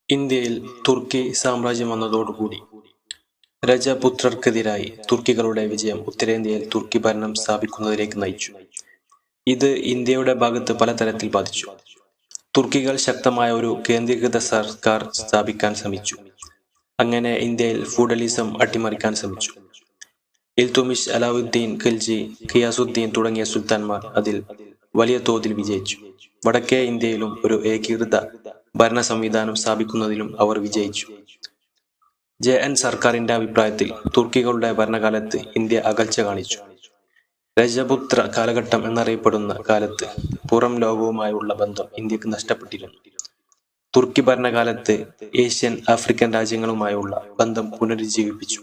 ഇന്ത്യയിൽ തുർക്കി സാമ്രാജ്യം വന്നതോടുകൂടി രജപുത്രർക്കെതിരായി തുർക്കികളുടെ വിജയം ഉത്തരേന്ത്യയിൽ തുർക്കി ഭരണം സ്ഥാപിക്കുന്നതിലേക്ക് നയിച്ചു. ഇത് ഇന്ത്യയുടെ ഭാഗത്ത് പലതരത്തിൽ ബാധിച്ചു. തുർക്കികൾ ശക്തമായ ഒരു കേന്ദ്രീകൃത സർക്കാർ സ്ഥാപിക്കാൻ ശ്രമിച്ചു. അങ്ങനെ ഇന്ത്യയിൽ ഫൂഡലിസം അട്ടിമറിക്കാൻ ശ്രമിച്ചു. ഇൽതുമിഷ്, അലാവുദ്ദീൻ ഖിൽജി, ഖിയാസുദ്ദീൻ തുടങ്ങിയ സുൽത്താൻമാർ അതിൽ വലിയ തോതിൽ വിജയിച്ചു. വടക്കേ ഇന്ത്യയിലും ഒരു ഏകീകൃത ഭരണ സംവിധാനം സ്ഥാപിക്കുന്നതിലും അവർ വിജയിച്ചു. JN സർക്കാരിന്റെ അഭിപ്രായത്തിൽ തുർക്കികളുടെ ഭരണകാലത്ത് ഇന്ത്യ അകൽച്ച കാണിച്ചു. രജപുത്ര കാലഘട്ടം എന്നറിയപ്പെടുന്ന കാലത്ത് പുറം ലോകവുമായുള്ള ബന്ധം ഇന്ത്യക്ക് നഷ്ടപ്പെട്ടിരുന്നു. തുർക്കി ഭരണകാലത്ത് ഏഷ്യൻ, ആഫ്രിക്കൻ രാജ്യങ്ങളുമായുള്ള ബന്ധം പുനരുജ്ജീവിപ്പിച്ചു.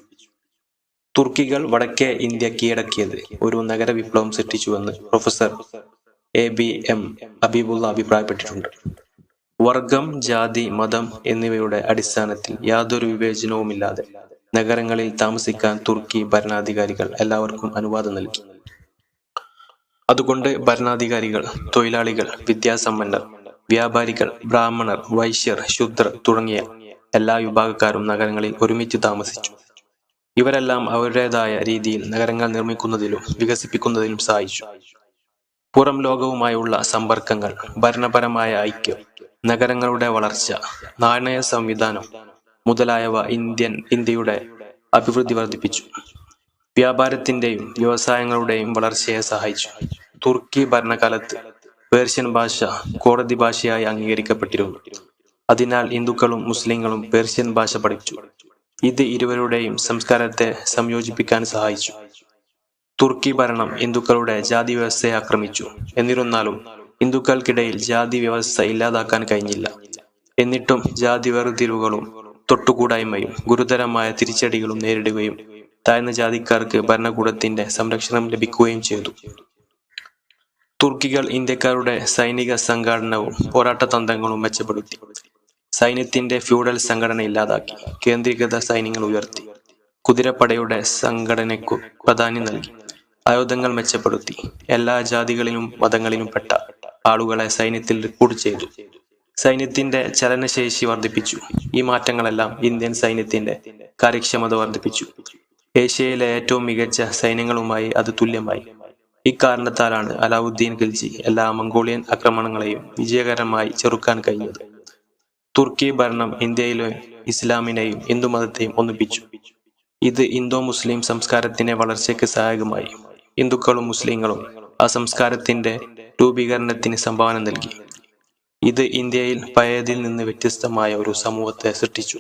തുർക്കികൾ വടക്കേ ഇന്ത്യ കീഴടക്കിയത് ഒരു നഗര വിപ്ലവം സൃഷ്ടിച്ചുവെന്ന് പ്രൊഫസർ ABM ഹബീബുള്ള അഭിപ്രായപ്പെട്ടിട്ടുണ്ട്. വർഗം, ജാതി, മതം എന്നിവയുടെ അടിസ്ഥാനത്തിൽ യാതൊരു വിവേചനവുമില്ലാതെ നഗരങ്ങളിൽ താമസിക്കാൻ തുർക്കി ഭരണാധികാരികൾ എല്ലാവർക്കും അനുവാദം നൽകി. അതുകൊണ്ട് ഭരണാധികാരികൾ, തൊഴിലാളികൾ, വിദ്യാസമ്പന്നർ, വ്യാപാരികൾ, ബ്രാഹ്മണർ, വൈശ്യർ, ശൂദ്രർ തുടങ്ങിയ എല്ലാ വിഭാഗക്കാരും നഗരങ്ങളിൽ ഒരുമിച്ച് താമസിച്ചു. ഇവരെല്ലാം അവരുടേതായ രീതിയിൽ നഗരങ്ങൾ നിർമ്മിക്കുന്നതിലും വികസിപ്പിക്കുന്നതിലും സഹായിച്ചു. പുറം ലോകവുമായുള്ള സമ്പർക്കങ്ങൾ, ഭരണപരമായ ഐക്യം, നഗരങ്ങളുടെ വളർച്ച, നാണയ സംവിധാനം മുതലായവ ഇന്ത്യയുടെ അഭിവൃദ്ധി വർദ്ധിപ്പിച്ചു. വ്യാപാരത്തിന്റെയും വ്യവസായങ്ങളുടെയും വളർച്ചയെ സഹായിച്ചു. തുർക്കി ഭരണകാലത്ത് പേർഷ്യൻ ഭാഷ കോടതി ഭാഷയായി അംഗീകരിക്കപ്പെട്ടിരുന്നു. അതിനാൽ ഹിന്ദുക്കളും മുസ്ലിങ്ങളും പേർഷ്യൻ ഭാഷ പഠിച്ചു. ഇത് ഇരുവരുടെയും സംസ്കാരത്തെ സംയോജിപ്പിക്കാൻ സഹായിച്ചു. തുർക്കി ഭരണം ഹിന്ദുക്കളുടെ ജാതി വ്യവസ്ഥയെ ആക്രമിച്ചു. എന്നിരുന്നാലും ഹിന്ദുക്കൾക്കിടയിൽ ജാതി വ്യവസ്ഥ ഇല്ലാതാക്കാൻ കഴിഞ്ഞില്ല. എന്നിട്ടും ജാതി വേർതിരിവുകളും തൊട്ടുകൂടായ്മയും ഗുരുതരമായ തിരിച്ചടികളും നേരിടുകയും താഴ്ന്ന ജാതിക്കാർക്ക് ഭരണകൂടത്തിന്റെ സംരക്ഷണം ലഭിക്കുകയും ചെയ്തു. തുർക്കികൾ ഇന്ത്യക്കാരുടെ സൈനിക സംഘടനവും പോരാട്ടതന്ത്രങ്ങളും മെച്ചപ്പെടുത്തി. സൈന്യത്തിന്റെ ഫ്യൂഡൽ സംഘടന ഇല്ലാതാക്കി കേന്ദ്രീകൃത സൈന്യങ്ങൾ ഉയർത്തി. കുതിരപ്പടയുടെ സംഘടനയ്ക്കു പ്രാധാന്യം നൽകി. ആയുധങ്ങൾ മെച്ചപ്പെടുത്തി. എല്ലാ ജാതികളിലും മതങ്ങളിലും പെട്ട ആളുകളെ സൈന്യത്തിൽ റിക്രൂട്ട് ചെയ്തു. സൈന്യത്തിന്റെ ചലനശേഷി വർദ്ധിപ്പിച്ചു. ഈ മാറ്റങ്ങളെല്ലാം ഇന്ത്യൻ സൈന്യത്തിന്റെ കാര്യക്ഷമത വർദ്ധിപ്പിച്ചു. ഏഷ്യയിലെ ഏറ്റവും മികച്ച സൈന്യങ്ങളുമായി അത് തുല്യമായി. ഇക്കാരണത്താലാണ് അലാവുദ്ദീൻ ഖിൽജി എല്ലാ മംഗോളിയൻ ആക്രമണങ്ങളെയും വിജയകരമായി ചെറുക്കാൻ കഴിഞ്ഞത്. തുർക്കി ഭരണം ഇന്ത്യയിലെ ഇസ്ലാമിനെയും ഹിന്ദുമതത്തെയും ഒന്നിപ്പിച്ചു. ഇത് ഇന്തോ മുസ്ലിം സംസ്കാരത്തിന്റെ വളർച്ചയ്ക്ക് സഹായകമായി. ഹിന്ദുക്കളും മുസ്ലിങ്ങളും ആ സംസ്കാരത്തിന്റെ രൂപീകരണത്തിന് സംഭാവന നൽകി. ഇത് ഇന്ത്യയിൽ പഴയതിൽ നിന്ന് വ്യത്യസ്തമായ ഒരു സമൂഹത്തെ സൃഷ്ടിച്ചു.